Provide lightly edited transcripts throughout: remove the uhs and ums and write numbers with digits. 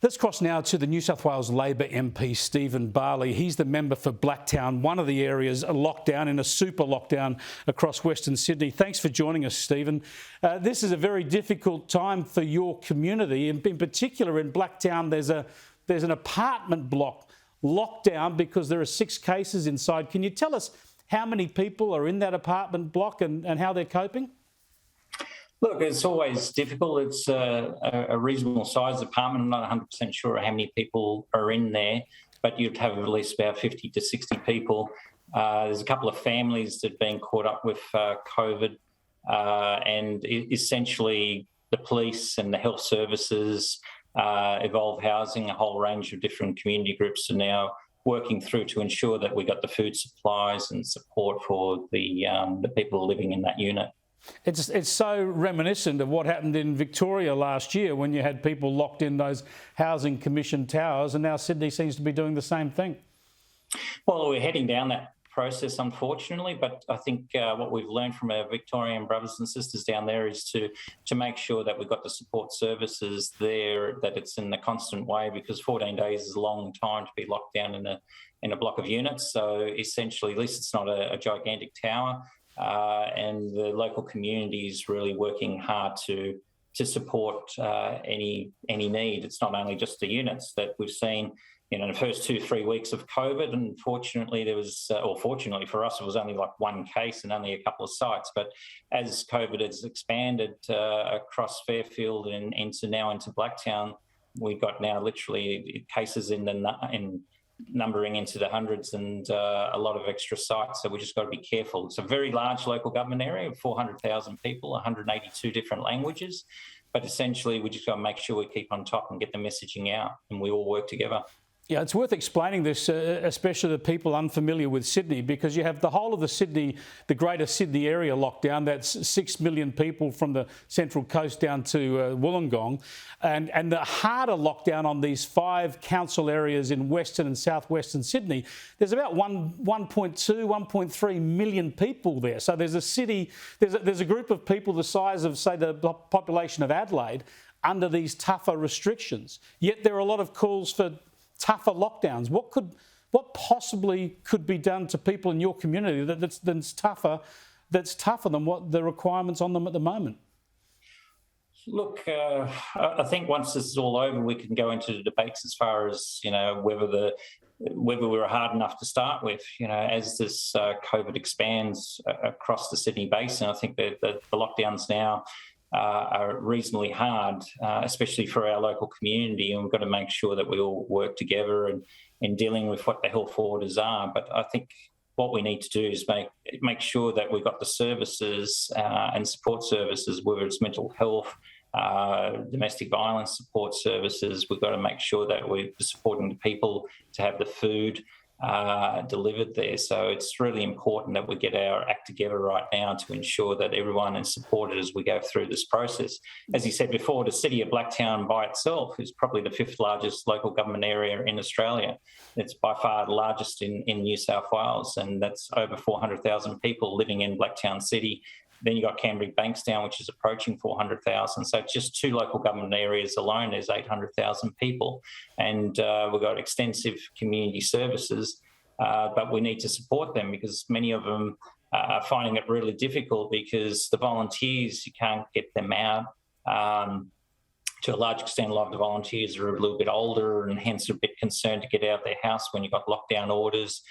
Let's cross now to the New South Wales Labor MP, Stephen Barley. He's the member for Blacktown, one of the areas locked down in a super lockdown across Western Sydney. Thanks for joining us, Stephen. This is a very difficult time for your community. In particular, in Blacktown, there's an apartment block locked down because there are 6 cases inside. Can you tell us how many people are in that apartment block and how they're coping? Look, it's always difficult. It's a reasonable sized apartment. I'm not 100% sure how many people are in there, but you'd have at least about 50 to 60 people. There's a couple of families that have been caught up with COVID, and essentially the police and the health services, Evolve Housing, a whole range of different community groups are now working through to ensure that we got the food supplies and support for the people living in that unit. It's so reminiscent of what happened in Victoria last year when you had people locked in those Housing Commission towers, and now Sydney seems to be doing the same thing. Well, we're heading down that process, unfortunately, but I think what we've learned from our Victorian brothers and sisters down there is to make sure that we've got the support services there, that it's in the constant way, because 14 days is a long time to be locked down in a block of units. So essentially, at least it's not a gigantic tower. And the local community is really working hard to support any need. It's not only just the units that we've seen. In the first 2-3 weeks of COVID, unfortunately, there was, or fortunately for us, it was only like 1 case and only a couple of sites. But as COVID has expanded across Fairfield and now into Blacktown, we've got now literally cases numbering into the hundreds and a lot of extra sites. So we just got to be careful. It's a very large local government area of 400,000 people, 182 different languages. But essentially, we just got to make sure we keep on top and get the messaging out, and we all work together. Yeah, it's worth explaining this, especially to people unfamiliar with Sydney, because you have the whole of the greater Sydney area locked down. That's 6 million people from the Central Coast down to Wollongong. And the harder lockdown on these 5 council areas in Western and southwestern Sydney, there's about 1.3 million people there. So there's a city, there's a group of people the size of, say, the population of Adelaide under these tougher restrictions. Yet there are a lot of calls for tougher lockdowns. What possibly could be done to people in your community that's tougher than what the requirements on them at the moment? Look, I think once this is all over, we can go into the debates as far as whether we were hard enough to start with. As this COVID expands across the Sydney basin, I think that the lockdowns now are reasonably hard, especially for our local community, and we've got to make sure that we all work together in dealing with what the health orders are. But I think what we need to do is make sure that we've got the services and support services, whether it's mental health, domestic violence support services. We've got to make sure that we're supporting the people to have the food delivered there. So it's really important that we get our act together right now to ensure that everyone is supported as we go through this process. As you said before, the city of Blacktown by itself is probably the 5th largest local government area in Australia. It's by far the largest in New South Wales, and that's over 400,000 people living in Blacktown City. Then you've got Canberra Bankstown, which is approaching 400,000. So just 2 local government areas alone, there's 800,000 people. And we've got extensive community services, but we need to support them because many of them are finding it really difficult because the volunteers, you can't get them out. To a large extent, a lot of the volunteers are a little bit older and hence a bit concerned to get out of their house when you've got lockdown orders.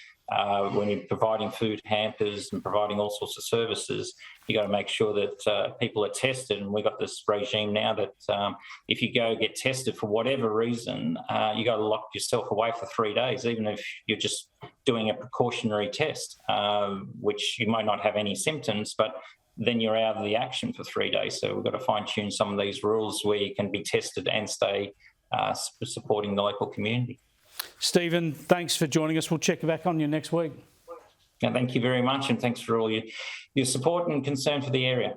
When you're providing food hampers and providing all sorts of services, you got to make sure that people are tested. And we've got this regime now that if you go get tested for whatever reason, you got to lock yourself away for 3 days, even if you're just doing a precautionary test, which you might not have any symptoms, but then you're out of the action for 3 days. So we've got to fine-tune some of these rules where you can be tested and stay supporting the local community. Stephen, thanks for joining us. We'll check back on you next week. Thank you very much, and thanks for all your support and concern for the area.